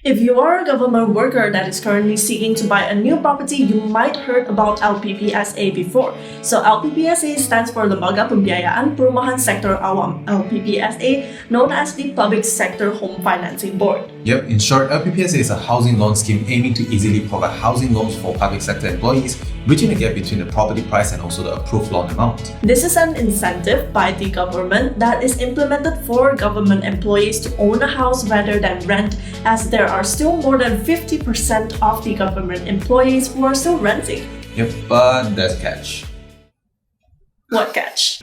If you are a government worker that is currently seeking to buy a new property, you might heard about LPPSA before. So LPPSA stands for Lembaga Pembiayaan Perumahan Sektor Awam, LPPSA, known as the Public Sector Home Financing Board. Yep, in short, LPPSA is a housing loan scheme aiming to easily provide housing loans for public sector employees, bridging the gap between the property price and also the approved loan amount. This is an incentive by the government that is implemented for government employees to own a house rather than rent, as there are still more than 50% of the government employees who are still renting. Yep, but there's a catch. What catch?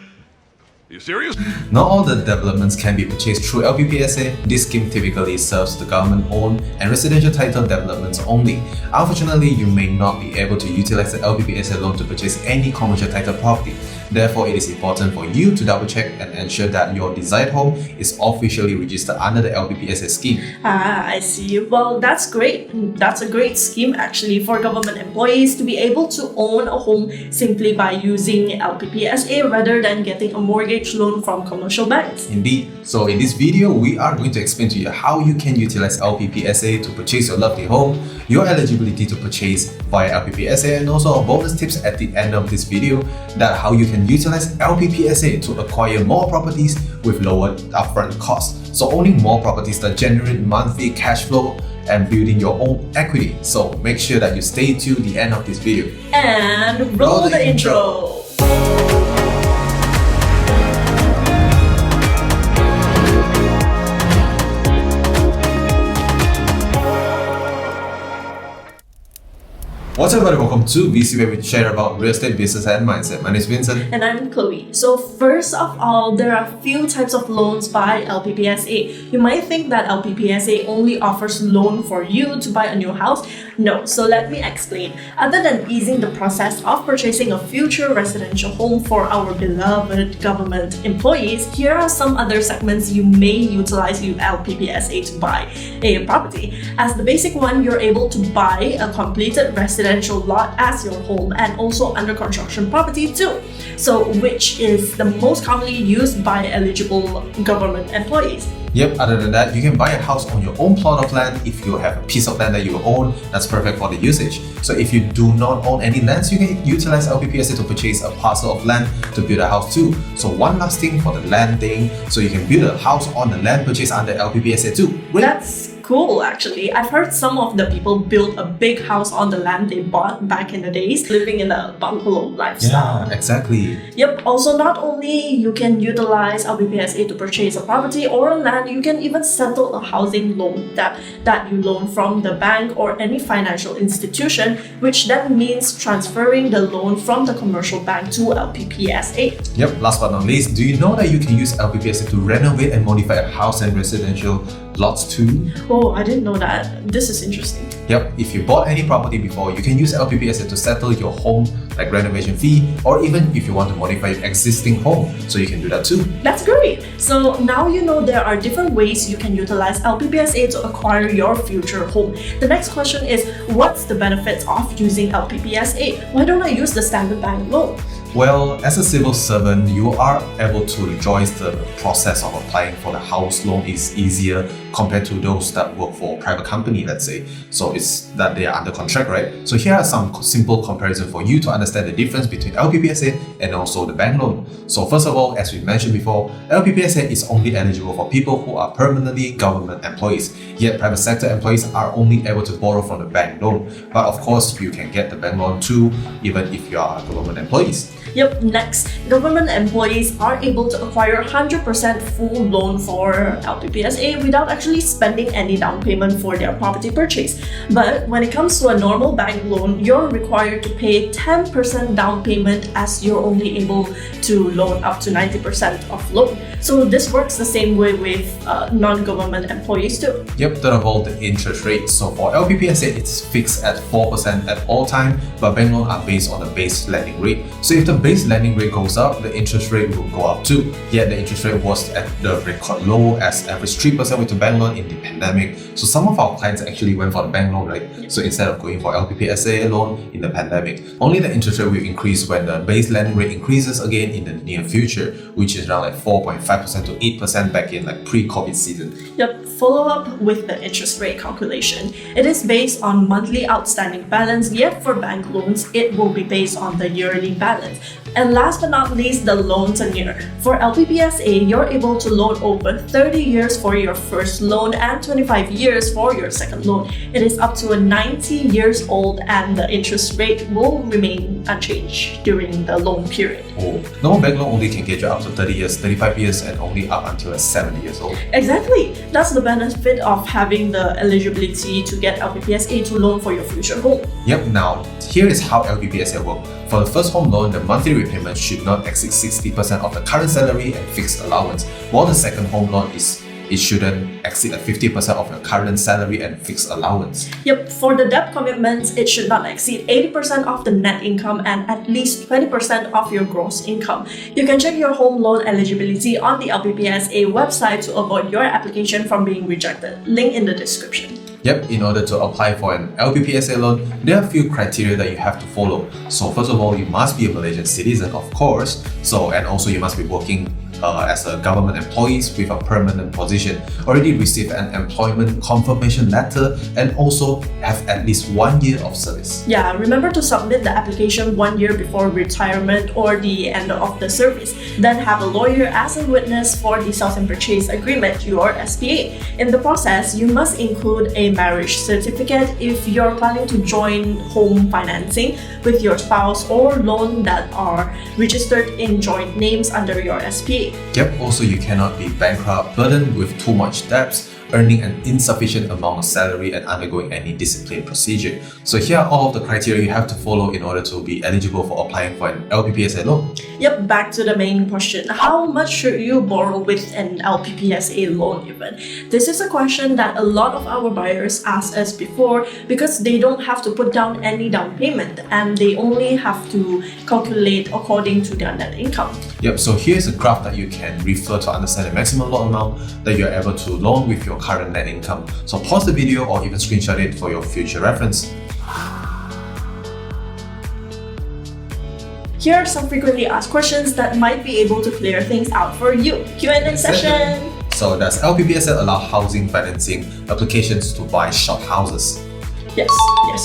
Are you serious? Not all the developments can be purchased through LPPSA. This scheme typically serves the government-owned and residential title developments only. Unfortunately, you may not be able to utilize the LPPSA loan to purchase any commercial title property. Therefore, it is important for you to double-check and ensure that your desired home is officially registered under the LPPSA scheme. I see. Well, that's great. That's a great scheme actually for government employees to be able to own a home simply by using LPPSA rather than getting a mortgage loan from commercial banks. Indeed. So in this video, we are going to explain to you how you can utilize LPPSA to purchase your lovely home, your eligibility to purchase via LPPSA, and also bonus tips at the end of this video that how you can utilize LPPSA to acquire more properties with lower upfront costs. So owning more properties that generate monthly cash flow and building your own equity. So make sure that you stay till the end of this video. And roll the intro. What's up everybody, welcome to VC, where we share about real estate, business and mindset. My name is Vincent. And I'm Chloe. So first of all, there are a few types of loans by LPPSA. You might think that LPPSA only offers loan for you to buy a new house. No, so let me explain. Other than easing the process of purchasing a future residential home for our beloved government employees, here are some other segments you may utilize LPPSA to buy a property. As the basic one, you're able to buy a completed residential lot as your home and also under construction property too. So which is the most commonly used by eligible government employees. Yep, other than that, you can buy a house on your own plot of land. If you have a piece of land that you own, that's perfect for the usage. So if you do not own any lands, you can utilize LPPSA to purchase a parcel of land to build a house too. So one last thing for the land thing, so you can build a house on the land purchased under LPPSA too. That's cool actually. I've heard some of the people build a big house on the land they bought back in the days, living in a bungalow lifestyle. Yeah, exactly. Yep, also not only you can utilize LPPSA to purchase a property or a land, you can even settle a housing loan that you loan from the bank or any financial institution, which then means transferring the loan from the commercial bank to LPPSA. Yep, last but not least, do you know that you can use LPPSA to renovate and modify a house and residential lots too? Oh, I didn't know that. This is interesting. Yep, if you bought any property before, you can use LPPSA to settle your home, like renovation fee, or even if you want to modify your existing home, so you can do that too. That's great. So now you know there are different ways you can utilize LPPSA to acquire your future home. The next question is, what's the benefits of using LPPSA? Why don't I use the standard bank loan? Well, as a civil servant, you are able to rejoice the process of applying for the house loan is easier compared to those that work for a private company, let's say. So it's that they are under contract, right? So here are some simple comparisons for you to understand the difference between LPPSA and also the bank loan. So first of all, as we mentioned before, LPPSA is only eligible for people who are permanently government employees. Yet private sector employees are only able to borrow from the bank loan. But of course, you can get the bank loan too, even if you are government employees. Yep, next, government employees are able to acquire 100% full loan for LPPSA without actually spending any down payment for their property purchase. But when it comes to a normal bank loan, you're required to pay 10% down payment as you're only able to loan up to 90% of loan. So this works the same way with non-government employees too. Yep, third of all, the interest rate. So for LPPSA, it's fixed at 4% at all time, but bank loans are based on the base lending rate. So if the base lending rate goes up, the interest rate will go up too. Yet the interest rate was at the record low as average 3% with the bank bank loan in the pandemic. So some of our clients actually went for the bank loan, right? So instead of going for LPPSA loan in the pandemic, only the interest rate will increase when the base lending rate increases again in the near future, which is around like 4.5% to 8% back in like pre-COVID season. Yep, follow up with the interest rate calculation. It is based on monthly outstanding balance, yet for bank loans, it will be based on the yearly balance. And last but not least, the loan tenure. For LPPSA, you're able to loan over 30 years for your first loan and 25 years for your second loan. It is up to 90 years old and the interest rate will remain unchanged during the loan period. Oh, normal bank loan only can get you up to 30 years, 35 years, and only up until 70 years old. Exactly. That's the benefit of having the eligibility to get LPPSA to loan for your future home. Yep, now here is how LPPSA works. For the first home loan, the monthly repayment should not exceed 60% of the current salary and fixed allowance, while the second home loan it shouldn't exceed 50% of your current salary and fixed allowance. Yep, for the debt commitments, it should not exceed 80% of the net income and at least 20% of your gross income. You can check your home loan eligibility on the LPPSA website to avoid your application from being rejected. Link in the description. Yep, in order to apply for an LPPSA loan, there are a few criteria that you have to follow. So first of all, you must be a Malaysian citizen, of course. And also you must be working as a government employee with a permanent position, already receive an employment confirmation letter, and also have at least 1 year of service. Yeah, remember to submit the application 1 year before retirement or the end of the service. Then have a lawyer as a witness for the sales and purchase agreement, your SPA. In the process, you must include a marriage certificate if you're planning to join home financing with your spouse or loan that are registered in joint names under your SPA. Yep, also you cannot be bankrupt, burdened with too much debts, earning an insufficient amount of salary, and undergoing any discipline procedure. So here are all of the criteria you have to follow in order to be eligible for applying for an LPPSA loan. Yep, back to the main question. How much should you borrow with an LPPSA loan even? This is a question that a lot of our buyers asked us before because they don't have to put down any down payment and they only have to calculate according to their net income. Yep, so here's a graph that you can refer to understand the maximum loan amount that you're able to loan with your current net income. So pause the video or even screenshot it for your future reference. Here are some frequently asked questions that might be able to clear things out for you. Q&A session! So does LPPSA allow housing financing applications to buy shop houses? Yes,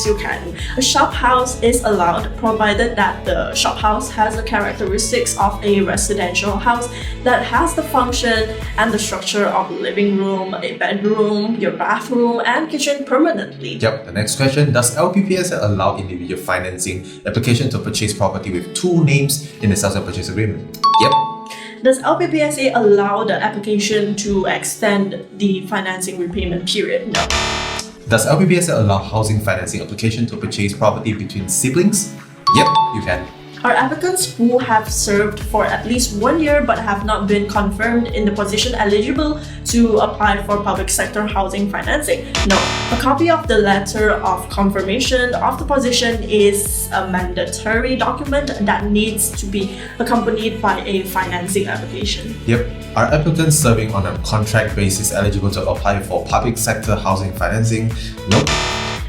you can. A shop house is allowed provided that the shop house has the characteristics of a residential house that has the function and the structure of a living room, a bedroom, your bathroom, and kitchen permanently. Yep, the next question, does LPPSA allow individual financing application to purchase property with two names in the sales and purchase agreement? Yep. Does LPPSA allow the application to extend the financing repayment period? No. Does LPPSA allow housing financing application to purchase property between siblings? Yep, you can. Are applicants who have served for at least 1 year but have not been confirmed in the position eligible to apply for public sector housing financing? No. A copy of the letter of confirmation of the position is a mandatory document that needs to be accompanied by a financing application. Yep. Are applicants serving on a contract basis eligible to apply for public sector housing financing? Nope.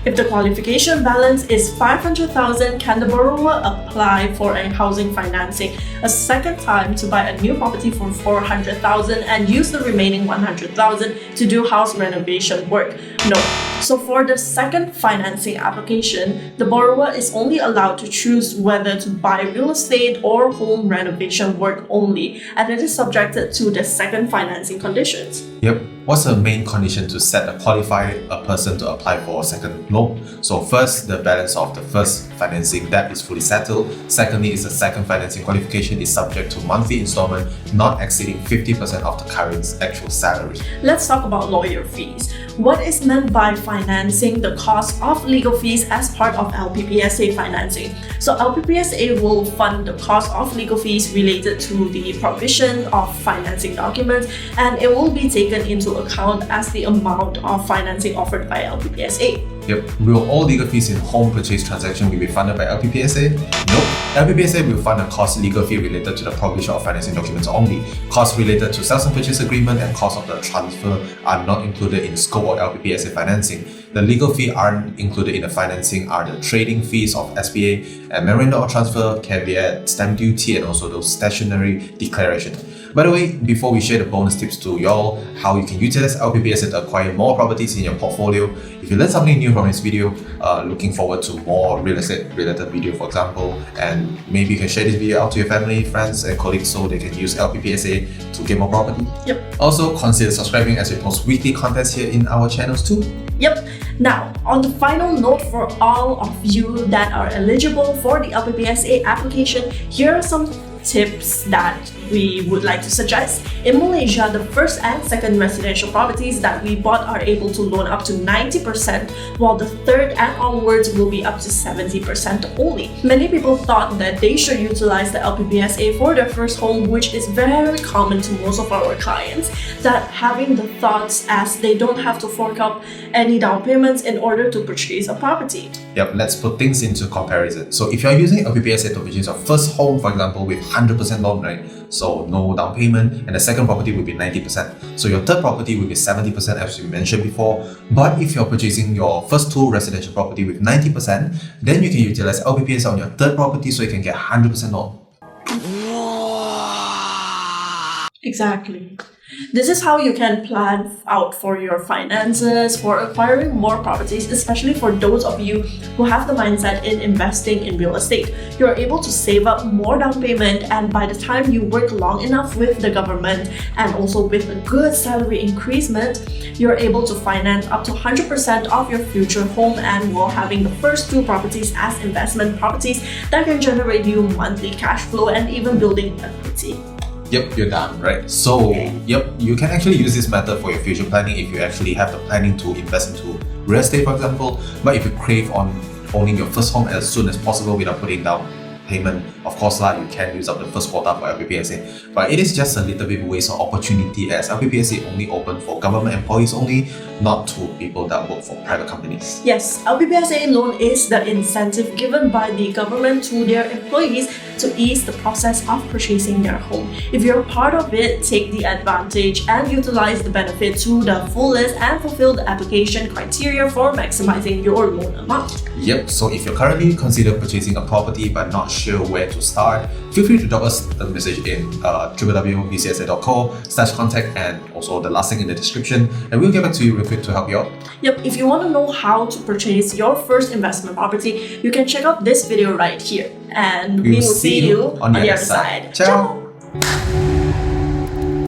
If the qualification balance is 500,000, can the borrower apply for a housing financing a second time to buy a new property for 400,000 and use the remaining 100,000 to do house renovation work? No. So for the second financing application, the borrower is only allowed to choose whether to buy real estate or home renovation work only, and it is subjected to the second financing conditions. Yep. What's the main condition to set a person to apply for a second loan? So first, the balance of the first financing debt is fully settled. Secondly, is the second financing qualification is subject to monthly installment not exceeding 50% of the current actual salary. Let's talk about lawyer fees. What is meant by financing the cost of legal fees as part of LPPSA financing? So LPPSA will fund the cost of legal fees related to the provision of financing documents, and it will be taken into account as the amount of financing offered by LPPSA. Yep. Will all legal fees in home purchase transaction be refunded by LPPSA? Nope. LPPSA will fund the cost legal fee related to the provision of financing documents only. Costs related to sales and purchase agreement and cost of the transfer are not included in scope of LPPSA financing. The legal fee aren't included in the financing are the trading fees of SPA and memorandum of transfer, caveat, stamp duty, and also those stationery declarations. By the way, before we share the bonus tips to y'all, how you can utilize LPPSA to acquire more properties in your portfolio, if you learned something new from this video, looking forward to more real estate related video, for example, and maybe you can share this video out to your family, friends, and colleagues so they can use LPPSA to get more property. Yep. Also, consider subscribing as we post weekly contents here in our channels too. Yep. Now, on the final note for all of you that are eligible for the LPPSA application, here are some tips that we would like to suggest. In Malaysia, the first and second residential properties that we bought are able to loan up to 90%, while the third and onwards will be up to 70% only. Many people thought that they should utilize the LPPSA for their first home, which is very common to most of our clients, that having the thoughts as they don't have to fork out any down payments in order to purchase a property. Yep, let's put things into comparison. So if you're using LPPSA to purchase your first home, for example, with 100% loan, right? So no down payment, and the second property will be 90%. So your third property will be 70% as we mentioned before. But if you're purchasing your first two residential property with 90%, then you can utilize LPPSA on your third property so you can get 100% loan. Exactly. This is how you can plan out for your finances, for acquiring more properties, especially for those of you who have the mindset in investing in real estate. You're able to save up more down payment, and by the time you work long enough with the government and also with a good salary increasement, you're able to finance up to 100% of your future home, and while having the first two properties as investment properties that can generate you monthly cash flow and even building equity. Yep, you're done, right? So, yep, you can actually use this method for your future planning if you actually have the planning to invest into real estate, for example. But if you crave on owning your first home as soon as possible without putting down payment, of course, you can use up the first quota for LPPSA. But it is just a little bit waste of opportunity as LPPSA only open for government employees only, not to people that work for private companies. Yes, LPPSA loan is the incentive given by the government to their employees to ease the process of purchasing their home. If you're part of it, take the advantage and utilize the benefit to the fullest and fulfill the application criteria for maximizing your loan amount. Yep, so if you're currently considering purchasing a property but not sure where to start, feel free to drop us a message in www.VCestate.co/contact and also the last link in the description, and we'll get back to you real quick to help you out. Yep, if you want to know how to purchase your first investment property, you can check out this video right here. And we will see you on the other side. Ciao!